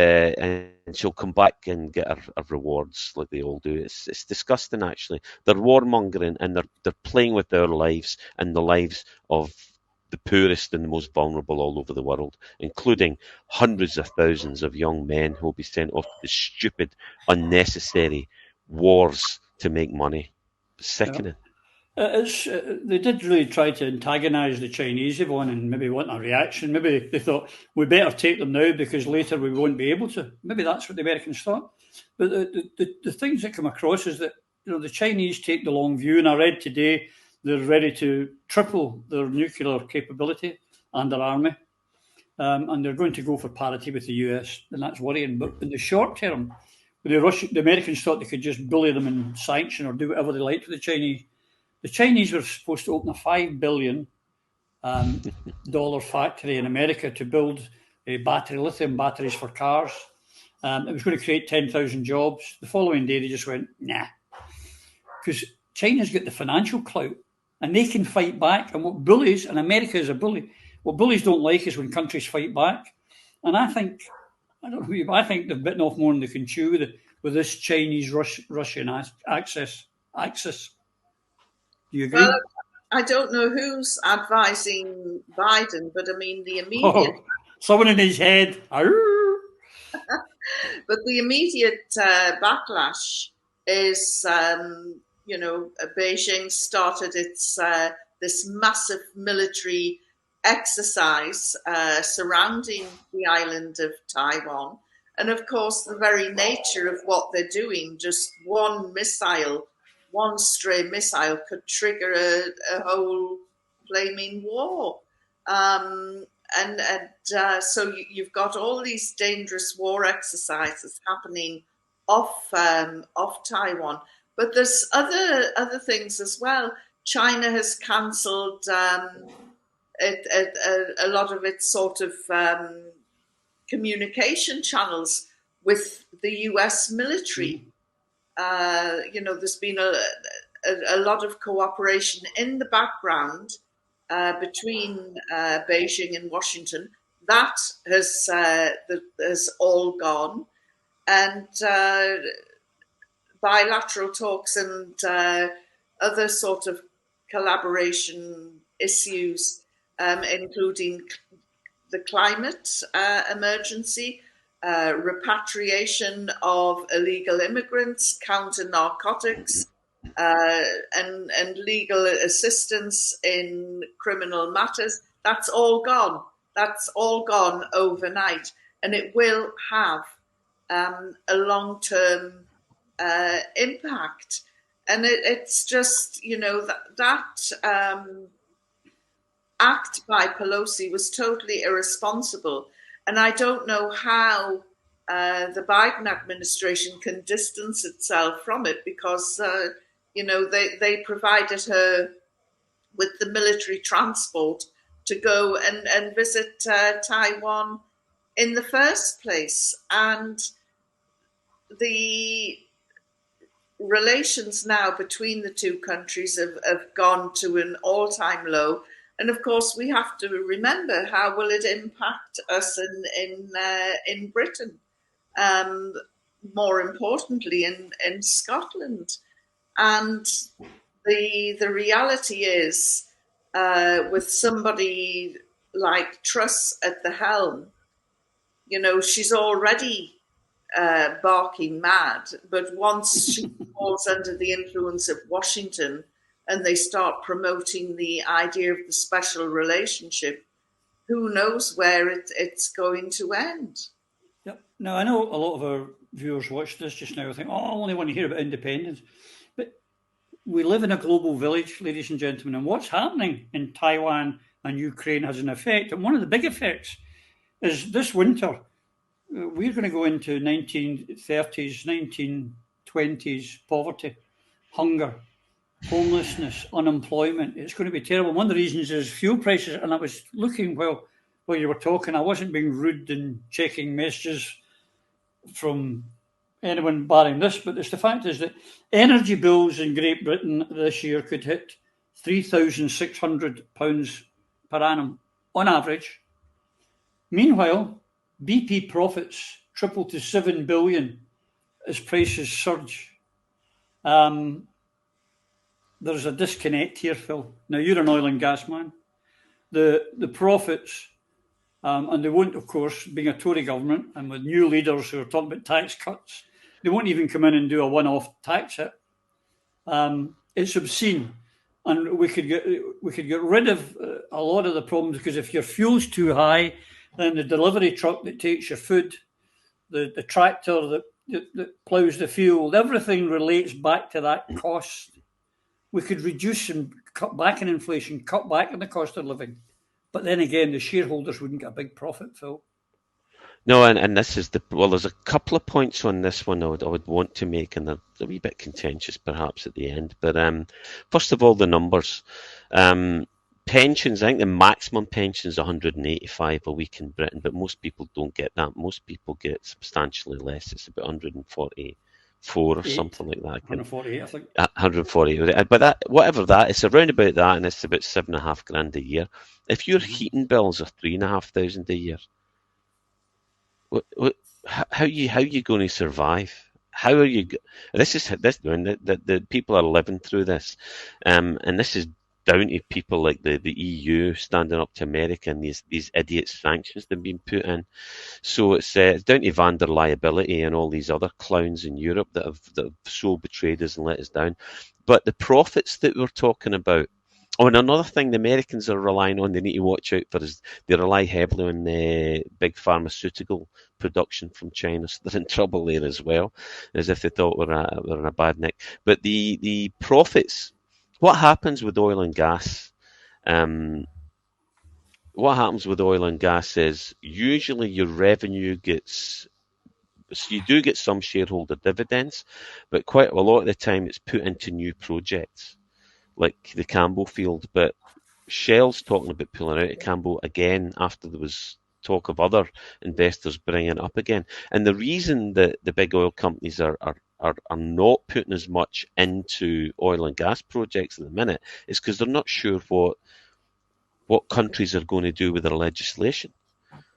she'll come back and get her rewards like they all do. It's disgusting, actually. They're warmongering, and they're playing with our lives and the lives of the poorest and the most vulnerable all over the world, including hundreds of thousands of young men who will be sent off to stupid, unnecessary wars to make money. Sickening. They did really try to antagonise the Chinese, Yvonne, and maybe want a reaction. Maybe they thought, we better take them now because later we won't be able to. Maybe that's what the Americans thought. But the things that come across is that, you know, the Chinese take the long view, and I read today they're ready to triple their nuclear capability and their army, and they're going to go for parity with the US, and that's worrying. But in the short term, the Americans thought they could just bully them and sanction or do whatever they liked with the Chinese. The Chinese were supposed to open a $5 billion factory in America to build lithium batteries for cars. It was going to create 10,000 jobs. The following day, they just went, nah. Because China's got the financial clout, and they can fight back. And what bullies, and America is a bully, what bullies don't like is when countries fight back. And I think they've bitten off more than they can chew with this Chinese-Russian axis. Do you agree? Well, I don't know who's advising Biden, but I mean the immediate... someone in his head. But the immediate backlash is, Beijing started its this massive military exercise surrounding the island of Taiwan. And of course, the very nature of what they're doing, just one stray missile could trigger a whole flaming war. So you've got all these dangerous war exercises happening off Taiwan. But there's other things as well. China has cancelled a lot of its sort of communication channels with the US military. there's been a lot of cooperation in the background between Beijing and Washington. That has all gone, and bilateral talks and other sort of collaboration issues, including the climate emergency, repatriation of illegal immigrants, counter narcotics, and legal assistance in criminal matters. That's all gone. That's all gone overnight, and it will have a long-term impact. And it's just, that act by Pelosi was totally irresponsible. And I don't know how the Biden administration can distance itself from it, because, they provided her with the military transport to go and visit Taiwan in the first place. And the relations now between the two countries have gone to an all-time low. And of course, we have to remember, how will it impact us in Britain? More importantly, in Scotland. And the reality is, with somebody like Truss at the helm, she's already barking mad. But once she falls under the influence of Washington and they start promoting the idea of the special relationship, who knows where it's going to end. Yep. Now, I know a lot of our viewers watch this just now think, I only want to hear about independence. But we live in a global village, ladies and gentlemen, and what's happening in Taiwan and Ukraine has an effect. And one of the big effects is this winter, we're going to go into 1930s, 1920s poverty, hunger, homelessness, unemployment. It's going to be terrible. One of the reasons is fuel prices. And I was looking while you were talking, I wasn't being rude and checking messages from anyone barring this, but the fact is that energy bills in Great Britain this year could hit £3,600 per annum on average. Meanwhile, BP profits triple to $7 billion as prices surge. There's a disconnect here, Phil. Now, you're an oil and gas man. The profits, and they won't, of course, being a Tory government and with new leaders who are talking about tax cuts, they won't even come in and do a one-off tax hit. It's obscene, and we could get rid of a lot of the problems, because if your fuel's too high, then the delivery truck that takes your food, the tractor that ploughs the field, everything relates back to that cost. We could reduce and cut back in inflation, cut back on the cost of living. But then again, the shareholders wouldn't get a big profit, Phil. No, and this is there's a couple of points on this one I would want to make, and they're a wee bit contentious perhaps at the end. But first of all, the numbers. Pensions, I think the maximum pension is 185 a week in Britain, but most people don't get that. Most people get substantially less. It's about 144 or something like that. 148, I think. 148. But that, whatever that, it's around about that, and it's about $7,500 a year. If your heating bills are $3,500 a year, how are you going to survive? How are you? The people are living through this, and this is down to people like the EU standing up to America and these idiot sanctions they've been put in. So it's down to van der liability and all these other clowns in Europe that have so betrayed us and let us down. But the profits that we're talking about. Oh, and another thing the Americans are relying on, they need to watch out for, is they rely heavily on big pharmaceutical production from China, so they're in trouble there as well, as if they thought we're in a bad nick. But the profits, what happens with oil and gas? What happens with oil and gas is usually your revenue gets. So you do get some shareholder dividends, but quite a lot of the time it's put into new projects, like the Campbell field. But Shell's talking about pulling out of Campbell again after there was talk of other investors bringing it up again. And the reason that the big oil companies are are not putting as much into oil and gas projects at the minute is because they're not sure what countries are going to do with their legislation.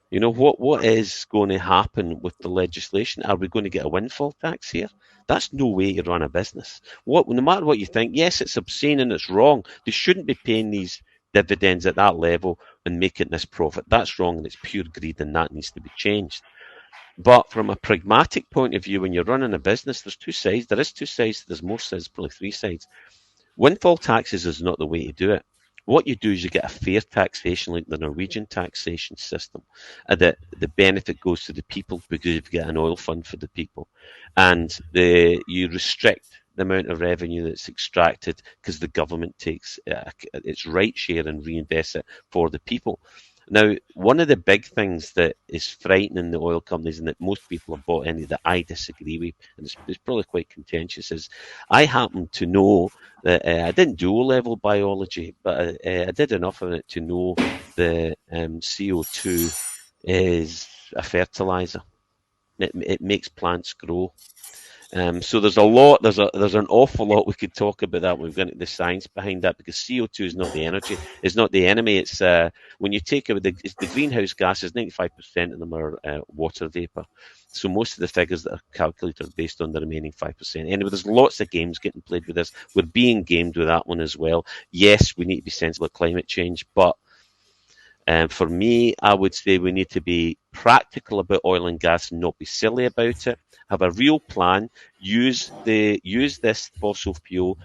You know, what is going to happen with the legislation? Are we going to get a windfall tax here? That's no way to run a business. No matter what you think, yes, it's obscene and it's wrong. They shouldn't be paying these dividends at that level and making this profit. That's wrong and it's pure greed, and that needs to be changed. But from a pragmatic point of view, when you're running a business, there's two sides. There is two sides. There's more sides, probably three sides. Windfall taxes is not the way to do it. What you do is you get a fair taxation like the Norwegian taxation system, and that the benefit goes to the people because you've got an oil fund for the people, and you restrict the amount of revenue that's extracted because the government takes its right share and reinvests it for the people. Now, one of the big things that is frightening the oil companies and that most people have bought into that I disagree with, and it's probably quite contentious, is I happen to know that I didn't do O-level biology, but I did enough of it to know that CO2 is a fertilizer. It makes plants grow. So there's a lot, there's an awful lot we could talk about that. We've got into the science behind that, because CO2 is not the energy, it's not the enemy. It's when you take out the greenhouse gases, 95% of them are water vapor. So most of the figures that are calculated are based on the remaining 5%. Anyway, there's lots of games getting played with this. We're being gamed with that one as well. Yes, we need to be sensible of climate change, but for me, I would say we need to be practical about oil and gas and not be silly about it. Have a real plan. Use this fossil fuel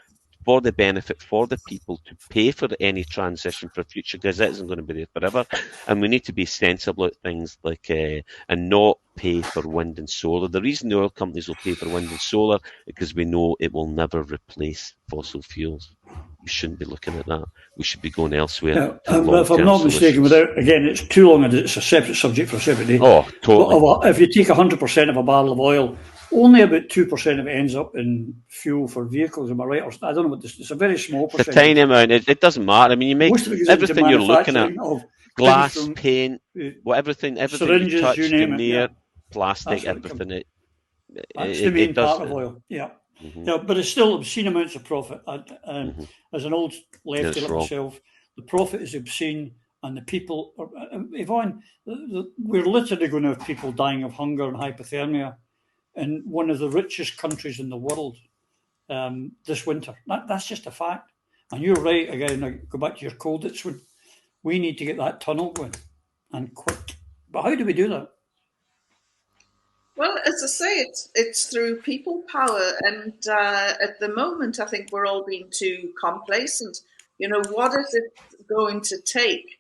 for the benefit for the people, to pay for any transition for future, because it isn't going to be there forever. And we need to be sensible at things like and not pay for wind and solar. The reason the oil companies will pay for wind and solar is because we know it will never replace fossil fuels. We shouldn't be looking at that. We should be going elsewhere. But if I'm not mistaken, again, it's too long, and it's a separate subject for a separate day. Oh, totally. But if you take 100% of a barrel of oil, only about 2% of it ends up in fuel for vehicles. Am I right? Or I don't know what this. It's a very small percentage. It's a tiny amount. It doesn't matter. I mean, you make everything you're looking at: glass, paint, everything syringes, you touch, you name it, near plastic, everything. That's the main part of oil. Yeah. Mm-hmm. Yeah, but it's still obscene amounts of profit. As an old lefty like myself, the profit is obscene, and the people Yvonne, we're literally going to have people dying of hunger and hypothermia in one of the richest countries in the world this winter. That's just a fact. And you're right, again, I go back to your cold. It's when we need to get that tunnel going, and quick. But how do we do that? Well, as I say, it's through people power, and at the moment, I think we're all being too complacent. You know, what is it going to take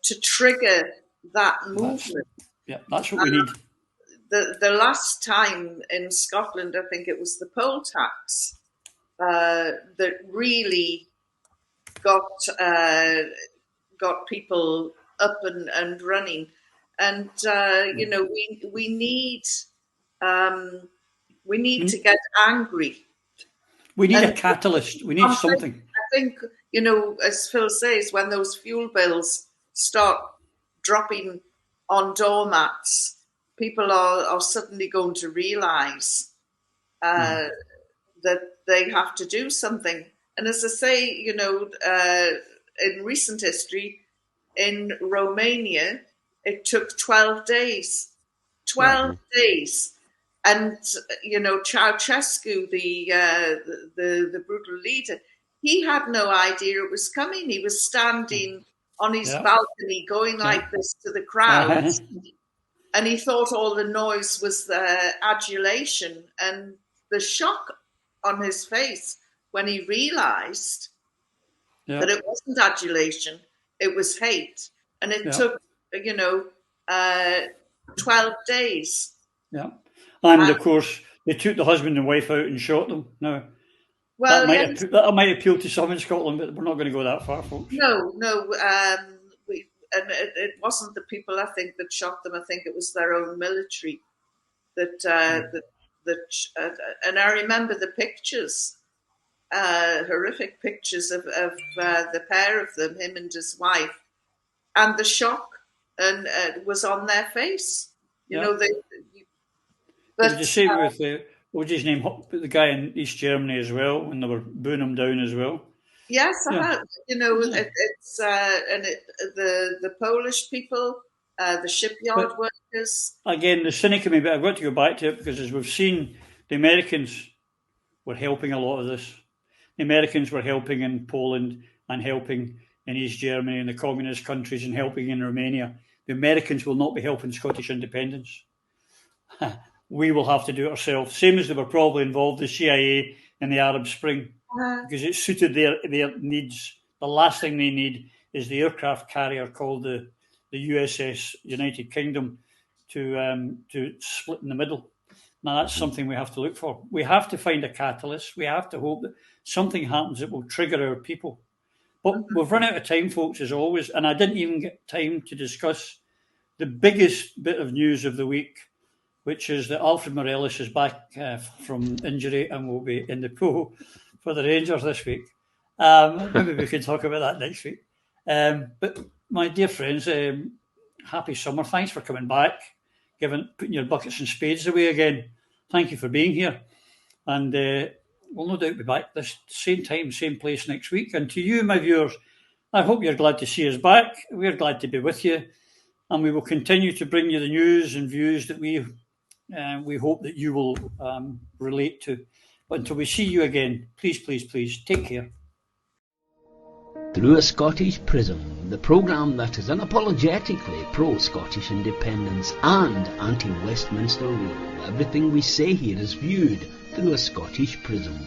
to trigger that movement? That's what we need. The last time in Scotland, I think it was the poll tax that really got people up and running, and you know, we need to get angry. We need a catalyst. We need something. I think, you know, as Phil says, when those fuel bills start dropping on doormats, people are suddenly going to realise that they have to do something. And as I say, you know, in recent history, in Romania, it took 12 days. 12 days. And, you know, Ceausescu, the brutal leader, he had no idea it was coming. He was standing on his balcony going like this to the crowds. And he thought all the noise was adulation, and the shock on his face when he realised that it wasn't adulation, it was hate. And it took, you know, 12 days. Yeah. And of course, they took the husband and wife out and shot them. Now, well, that might appeal to some in Scotland, but we're not going to go that far, folks. No. And it wasn't the people, I think, that shot them. I think it was their own military that and I remember the pictures, horrific pictures of the pair of them, him and his wife, and the shock and was on their face. You know, But the same what was his name? The guy in East Germany as well, when they were booing him down as well. Yes, I Yeah. have. You know, it's the Polish people, the shipyard workers. Again, the cynic of me, but I've got to go back to it because as we've seen, the Americans were helping a lot of this. The Americans were helping in Poland and helping in East Germany and the communist countries and helping in Romania. The Americans will not be helping Scottish independence. We will have to do it ourselves, same as they were probably involved, the CIA in the Arab Spring, because it suited their needs. The last thing they need is the aircraft carrier called the USS United Kingdom to split in the middle. Now, that's something we have to look for. We have to find a catalyst. We have to hope that something happens that will trigger our people. But we've run out of time, folks, as always, and I didn't even get time to discuss the biggest bit of news of the week, which is that Alfred Morelos is back from injury and will be in the pool for the Rangers this week. Maybe we can talk about that next week. But my dear friends, happy summer. Thanks for coming back, putting your buckets and spades away again. Thank you for being here. And we'll no doubt be back this same time, same place next week. And to you, my viewers, I hope you're glad to see us back. We're glad to be with you. And we will continue to bring you the news and views that we hope that you will relate to. But until we see you again, please, please, please, take care. Through a Scottish Prism, the programme that is unapologetically pro-Scottish independence and anti-Westminster rule. Everything we say here is viewed through a Scottish prism.